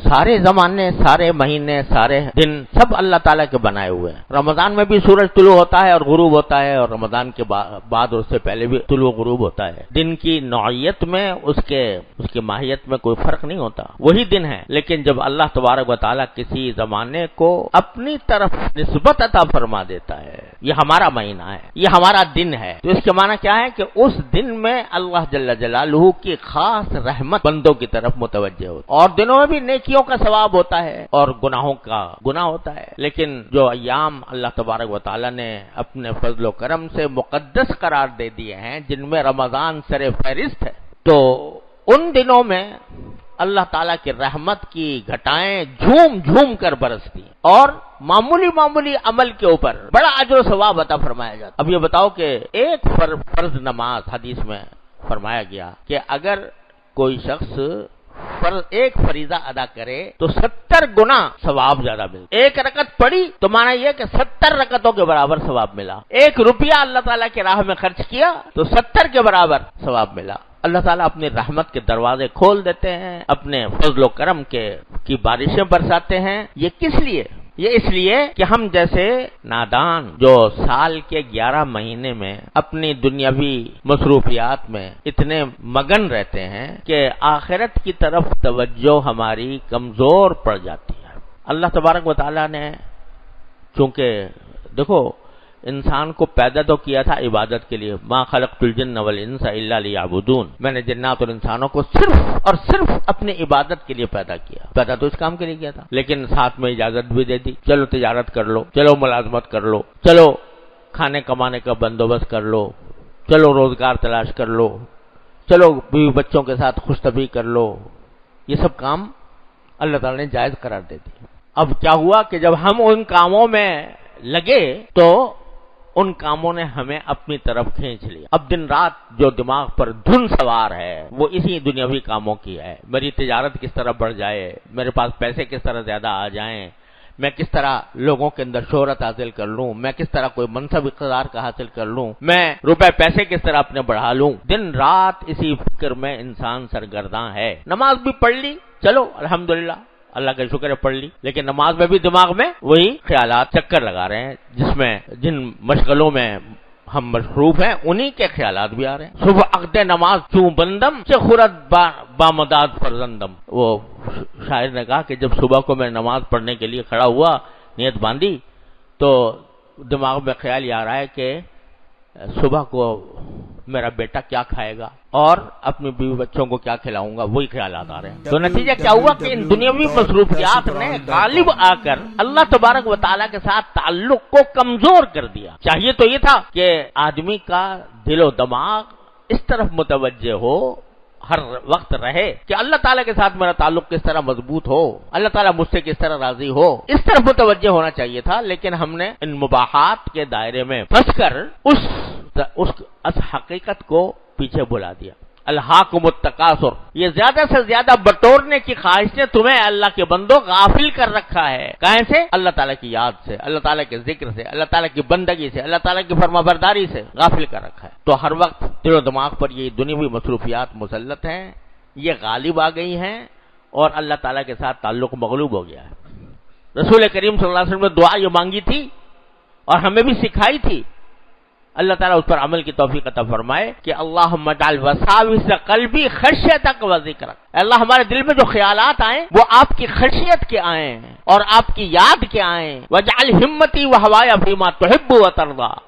سارے زمانے، سارے مہینے، سارے دن سب اللہ تعالیٰ کے بنائے ہوئے ہیں۔ رمضان میں بھی سورج طلوع ہوتا ہے اور غروب ہوتا ہے، اور رمضان کے بعد اور اس سے پہلے بھی طلوع غروب ہوتا ہے۔ دن کی نوعیت میں، اس کی ماہیت میں کوئی فرق نہیں ہوتا، وہی دن ہے۔ لیکن جب اللہ تبارک و تعالیٰ کسی زمانے کو اپنی طرف نسبت عطا فرما دیتا ہے، یہ ہمارا مہینہ ہے، یہ ہمارا دن ہے، تو اس کے معنی کیا ہے کہ اس دن میں اللہ جل جلالہ کی خاص رحمت بندوں کی طرف متوجہ ہوتی ہے، اور دنوں میں بھی نیکیوں کا ثواب ہوتا ہے اور گناہوں کا گناہ ہوتا ہے۔ لیکن جو ایام اللہ تبارک و تعالیٰ نے اپنے فضل و کرم سے مقدس قرار دے دیے ہیں، جن میں رمضان سر فہرست ہے، تو ان دنوں میں اللہ تعالیٰ کی رحمت کی گھٹائیں جھوم جھوم کر برستی ہیں، اور معمولی عمل کے اوپر بڑا اجر و ثواب عطا فرمایا جاتا ہے۔ اب یہ بتاؤ کہ ایک فرض نماز، حدیث میں فرمایا گیا کہ اگر کوئی شخص ایک فریضہ ادا کرے تو 70 گنا ثواب زیادہ ملتا۔ ایک رکعت پڑھی تو معنی یہ کہ 70 رکعتوں کے برابر ثواب ملا۔ 1 روپیہ اللہ تعالیٰ کی راہ میں خرچ کیا تو 70 کے برابر ثواب ملا۔ اللہ تعالیٰ اپنی رحمت کے دروازے کھول دیتے ہیں، اپنے فضل و کرم کی بارشیں برساتے ہیں۔ یہ کس لیے؟ یہ اس لیے کہ ہم جیسے نادان جو سال کے 11 مہینے میں اپنی دنیاوی مصروفیات میں اتنے مگن رہتے ہیں کہ آخرت کی طرف توجہ ہماری کمزور پڑ جاتی ہے۔ اللہ تبارک و تعالیٰ نے چونکہ دیکھو انسان کو پیدا تو کیا تھا عبادت کے لیے، ما خلقت الجن والانس الا لیعبدون، میں نے جنات اور انسانوں کو صرف اور صرف اپنی عبادت کے لیے پیدا کیا۔ پیدا تو اس کام کے لیے کیا تھا، لیکن ساتھ میں اجازت بھی دے دی، چلو تجارت کر لو، چلو ملازمت کر لو، چلو کھانے کمانے کا بندوبست کر لو، چلو روزگار تلاش کر لو، چلو بیوی بچوں کے ساتھ خوش طبعی کر لو۔ یہ سب کام اللہ تعالیٰ نے جائز قرار دے دی۔ اب کیا ہوا کہ جب ہم ان کاموں میں لگے تو ان کاموں نے ہمیں اپنی طرف کھینچ لیا۔ اب دن رات جو دماغ پر دھن سوار ہے وہ اسی دنیاوی کاموں کی ہے۔ میری تجارت کس طرح بڑھ جائے، میرے پاس پیسے کس طرح زیادہ آ جائیں، میں کس طرح لوگوں کے اندر شہرت حاصل کر لوں، میں کس طرح کوئی منصب اقتدار کا حاصل کر لوں، میں روپے پیسے کس طرح اپنے بڑھا لوں۔ دن رات اسی فکر میں انسان سرگرداں ہے۔ نماز بھی پڑھ لی، چلو الحمدللہ اللہ کا شکر ہے پڑھ لی، لیکن نماز میں بھی دماغ میں وہی خیالات چکر لگا رہے ہیں، جن مشغلوں میں ہم مصروف ہیں انہی کے خیالات بھی آ رہے ہیں۔ صبح عقد نماز چوں بندم چہ خورد بامداد فرزندم، وہ شاعر نے کہا کہ جب صبح کو میں نماز پڑھنے کے لیے کھڑا ہوا، نیت باندھی، تو دماغ میں خیال یہ آ رہا ہے کہ صبح کو میرا بیٹا کیا کھائے گا اور اپنی بیوی بچوں کو کیا کھلاؤں گا، وہی خیالات آ رہے ہیں۔ تو نتیجہ کیا ہوا کہ ان دنیاوی مصروفیات نے غالب آ کر اللہ تبارک و تعالیٰ کے ساتھ تعلق کو کمزور کر دیا۔ چاہیے تو یہ تھا کہ آدمی کا دل و دماغ اس طرف متوجہ ہو، ہر وقت رہے کہ اللہ تعالیٰ کے ساتھ میرا تعلق کس طرح مضبوط ہو، اللہ تعالیٰ مجھ سے کس طرح راضی ہو، اس طرف متوجہ ہونا چاہیے تھا۔ لیکن ہم نے ان مباحات کے دائرے میں پھنس کر اس حقیقت کو پیچھے بلا دیا۔ الہاکم التکاثر، یہ زیادہ سے زیادہ بٹورنے کی خواہش نے تمہیں اللہ کے بندوں غافل کر رکھا ہے۔ کہاں سے؟ اللہ تعالیٰ کی یاد سے، اللہ تعالیٰ کے ذکر سے، اللہ تعالیٰ کی بندگی سے، اللہ تعالیٰ کی فرما برداری سے غافل کر رکھا ہے۔ تو ہر وقت دل و دماغ پر یہ دنیاوی مصروفیات مسلط ہیں، یہ غالب آ گئی ہیں، اور اللہ تعالیٰ کے ساتھ تعلق مغلوب ہو گیا ہے۔ رسول کریم صلی اللہ علیہ وسلم نے دعا یہ مانگی تھی اور ہمیں بھی سکھائی تھی، اللہ تعالیٰ اس پر عمل کی توفیق عطا فرمائے کہ اللہم اجعل وساوس قلبی خشیتک و ذکرک، اللہ ہمارے دل میں جو خیالات آئیں وہ آپ کی خشیت کے آئیں اور آپ کی یاد کے آئیں۔ واجعل ہمتی وہوایا فیما تحب و ترضی،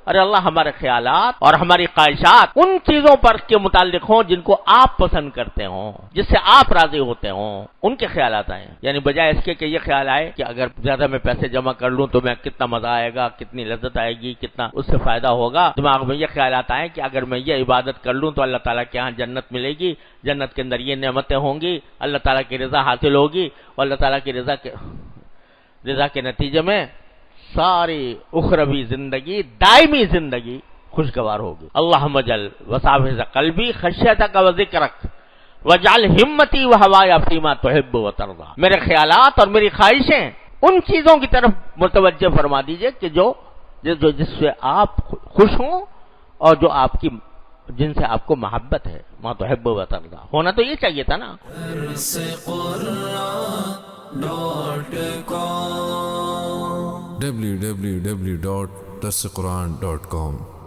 ارے اللہ ہمارے خیالات اور ہماری خواہشات ان چیزوں پر کے متعلق ہوں جن کو آپ پسند کرتے ہوں، جس سے آپ راضی ہوتے ہوں، ان کے خیالات آئیں، یعنی بجائے اس کے کہ یہ خیال آئے کہ اگر زیادہ میں پیسے جمع کر لوں تو میں کتنا مزہ آئے گا، کتنی لذت آئے گی، کتنا اس سے فائدہ ہوگا، دماغ میں یہ خیالات آئیں کہ اگر میں یہ عبادت کر لوں تو اللہ تعالیٰ کے ہاں جنت ملے گی، جنت کے اندر یہ نعمتیں ہوں گی، اللہ تعالیٰ کی رضا حاصل ہوگی، اور اللہ تعالیٰ کی رضا کے نتیجے میں ساری اخروی زندگی، دائمی زندگی خوشگوار ہوگی۔ اللہم اجعل وساوس قلبی خشیتک و ذکرک واجعل ہمتی وہوایا فیما تحب و ترضی، میرے خیالات اور میری خواہشیں ان چیزوں کی طرف متوجہ فرما دیجئے کہ جس سے آپ خوش ہوں اور جو آپ کی جن سے آپ کو محبت ہے، ما تحب و ترضی، ہونا تو یہ چاہیے تھا نا۔ www.darsequran.com